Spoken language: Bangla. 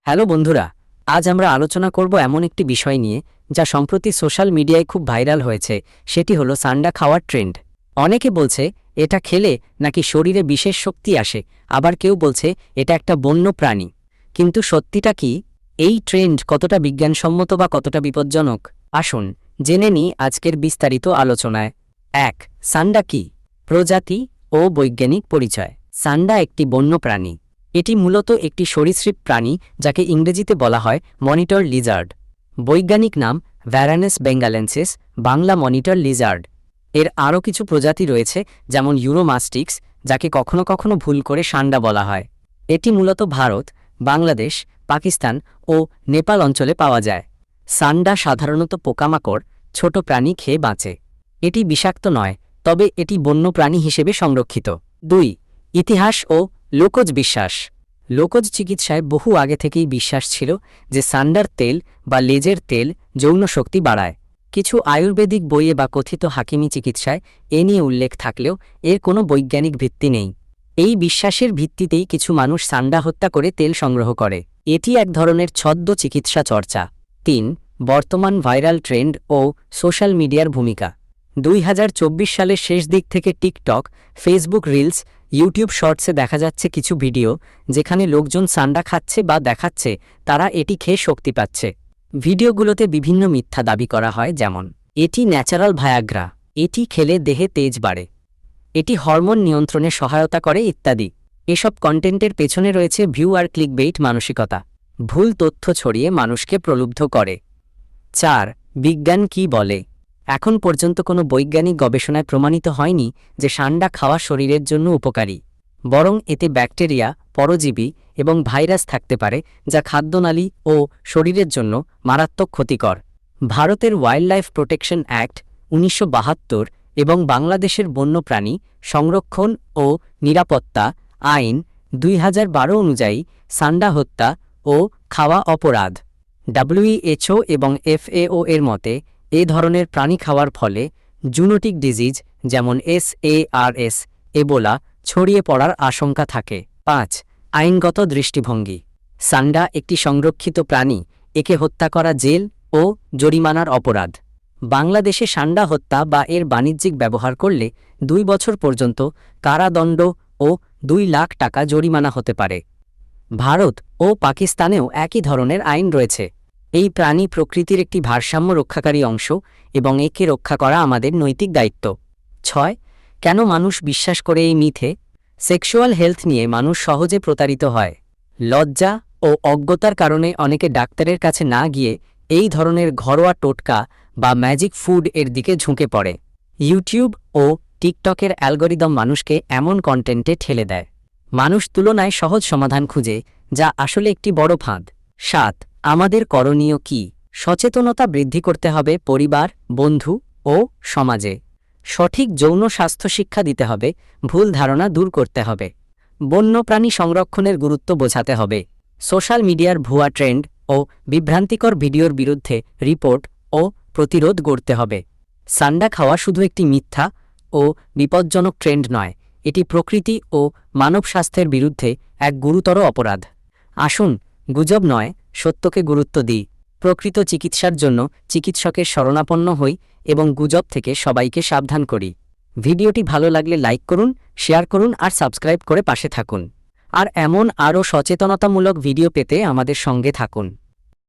হ্যালো বন্ধুরা, আজ আমরা আলোচনা করব এমন একটি বিষয় নিয়ে যা সম্প্রতি সোশ্যাল মিডিয়ায় খুব ভাইরাল হয়েছে। সেটি হলো সান্ডা খাওয়ার ট্রেন্ড। অনেকে বলছে এটা খেলে নাকি শরীরে বিশেষ শক্তি আসে, আবার কেউ বলছে এটা একটা বন্য প্রাণী। কিন্তু সত্যিটা কি? এই ট্রেন্ড কতটা বিজ্ঞানসম্মত বা কতটা বিপজ্জনক? আসুন জেনে নিই আজকের বিস্তারিত আলোচনায়। ১. সান্ডা কি? প্রজাতি ও বৈজ্ঞানিক পরিচয়। সান্ডা একটি বন্য প্রাণী। এটি মূলত একটি সরীসৃপ প্রাণী যাকে ইংরেজিতে বলা হয় মনিটর লিজার্ড। বৈজ্ঞানিক নাম ভ্যারানাস বেঙ্গালেন্সিস, বাংলা মনিটর লিজার্ড। এর আরও কিছু প্রজাতি রয়েছে, যেমন ইউরোমাস্টিক্স, যাকে কখনো কখনো ভুল করে সান্ডা বলা হয়। এটি মূলত ভারত, বাংলাদেশ, পাকিস্তান ও নেপাল অঞ্চলে পাওয়া যায়। সান্ডা সাধারণত পোকামাকড়, ছোট প্রাণী খেয়ে বাঁচে। এটি বিষাক্ত নয়, তবে এটি বন্য প্রাণী হিসেবে সংরক্ষিত। ২. ইতিহাস ও লোকজ বিশ্বাস। লোকজ চিকিৎসায় বহু আগে থেকেই বিশ্বাস ছিল যে সান্ডার তেল বা লেজের তেল যৌন শক্তি বাড়ায়। কিছু আয়ুর্বেদিক বইয়ে বা কথিত হাকিমি চিকিৎসায় এ নিয়ে উল্লেখ থাকলেও এর কোনো বৈজ্ঞানিক ভিত্তি নেই। এই বিশ্বাসের ভিত্তিতেই কিছু মানুষ সান্ডা হত্যা করে তেল সংগ্রহ করে। এটি এক ধরনের ছদ্ম চিকিৎসা চর্চা। ৩. বর্তমান ভাইরাল ট্রেন্ড ও সোশ্যাল মিডিয়ার ভূমিকা। ২০২৪ সালের শেষ দিক থেকে টিকটক, ফেসবুক রিলস, ইউটিউব শর্টসে দেখা যাচ্ছে কিছু ভিডিও যেখানে লোকজন সান্ডা খাচ্ছে বা দেখাচ্ছে তারা এটি খেয়ে শক্তি পাচ্ছে। ভিডিওগুলোতে বিভিন্ন মিথ্যা দাবি করা হয়, যেমন এটি ন্যাচারাল ভায়াগ্রা, এটি খেলে দেহে তেজ বাড়ে, এটি হরমোন নিয়ন্ত্রণে সহায়তা করে ইত্যাদি। এসব কন্টেন্টের পেছনে রয়েছে ভিউ আর ক্লিকবেইট মানসিকতা। ভুল তথ্য ছড়িয়ে মানুষকে প্রলুব্ধ করে। ৪. বিজ্ঞান কি বলে? এখন পর্যন্ত কোনো বৈজ্ঞানিক গবেষণায় প্রমাণিত হয়নি যে সান্ডা খাওয়া শরীরের জন্য উপকারী, বরং এতে ব্যাকটেরিয়া, পরজীবী এবং ভাইরাস থাকতে পারে যা খাদ্যনালী ও শরীরের জন্য মারাত্মক ক্ষতিকর। ভারতের ওয়াইল্ডলাইফ প্রোটেকশন অ্যাক্ট ১৯৭২ এবং বাংলাদেশের বন্যপ্রাণী সংরক্ষণ ও নিরাপত্তা আইন ২০১২ অনুযায়ী সান্ডা হত্যা ও খাওয়া অপরাধ। WHO এবং FAO এর মতে এ ধরনের প্রাণী খাওয়ার ফলে জুনোটিক ডিজিজ যেমন SARS, এবোলা ছড়িয়ে পড়ার আশঙ্কা থাকে। ৫. আইনগত দৃষ্টিভঙ্গি। সান্ডা একটি সংরক্ষিত প্রাণী, একে হত্যা করা জেল ও জরিমানার অপরাধ। বাংলাদেশে সান্ডা হত্যা বা এর বাণিজ্যিক ব্যবহার করলে ২ বছর পর্যন্ত কারাদণ্ড ও ২ লাখ টাকা জরিমানা হতে পারে। ভারত ও পাকিস্তানেও একই ধরনের আইন রয়েছে। এই প্রাণী প্রকৃতির একটি ভারসাম্য রক্ষাকারী অংশ এবং একে রক্ষা করা আমাদের নৈতিক দায়িত্ব। ৬. কেন মানুষ বিশ্বাস করে এই মিথে? সেক্সুয়াল হেলথ নিয়ে মানুষ সহজে প্রতারিত হয়। লজ্জা ও অজ্ঞতার কারণে অনেকে ডাক্তারের কাছে না গিয়ে এই ধরনের ঘরোয়া টোটকা বা ম্যাজিক ফুড এর দিকে ঝুঁকে পড়ে। ইউটিউব ও টিকটকের অ্যালগরিদম মানুষকে এমন কন্টেন্টে ঠেলে দেয়। মানুষ তুলনায় সহজ সমাধান খুঁজে, যা আসলে একটি বড় ফাঁদ। ৭. আমাদের করণীয় কি? সচেতনতা বৃদ্ধি করতে হবে পরিবার, বন্ধু ও সমাজে। সঠিক যৌন স্বাস্থ্য শিক্ষা দিতে হবে, ভুল ধারণা দূর করতে হবে। বন্যপ্রাণী সংরক্ষণের গুরুত্ব বোঝাতে হবে। সোশ্যাল মিডিয়ার ভুয়া ট্রেন্ড ও বিভ্রান্তিকর ভিডিওর বিরুদ্ধে রিপোর্ট ও প্রতিরোধ গড়তে হবে। সান্ডা খাওয়া শুধু একটি মিথ্যা ও বিপজ্জনক ট্রেন্ড নয়, এটি প্রকৃতি ও মানব স্বাস্থ্যের বিরুদ্ধে এক গুরুতর অপরাধ। আসুন গুজব নয়, সত্যকে গুরুত্ব দিই। প্রকৃত চিকিৎসার জন্য চিকিৎসকের শরণাপন্ন হই এবং গুজব থেকে সবাইকে সাবধান করি। ভিডিওটি ভালো লাগলে লাইক করুন, শেয়ার করুন আর সাবস্ক্রাইব করে পাশে থাকুন। আর এমন আরও সচেতনতামূলক ভিডিও পেতে আমাদের সঙ্গে থাকুন।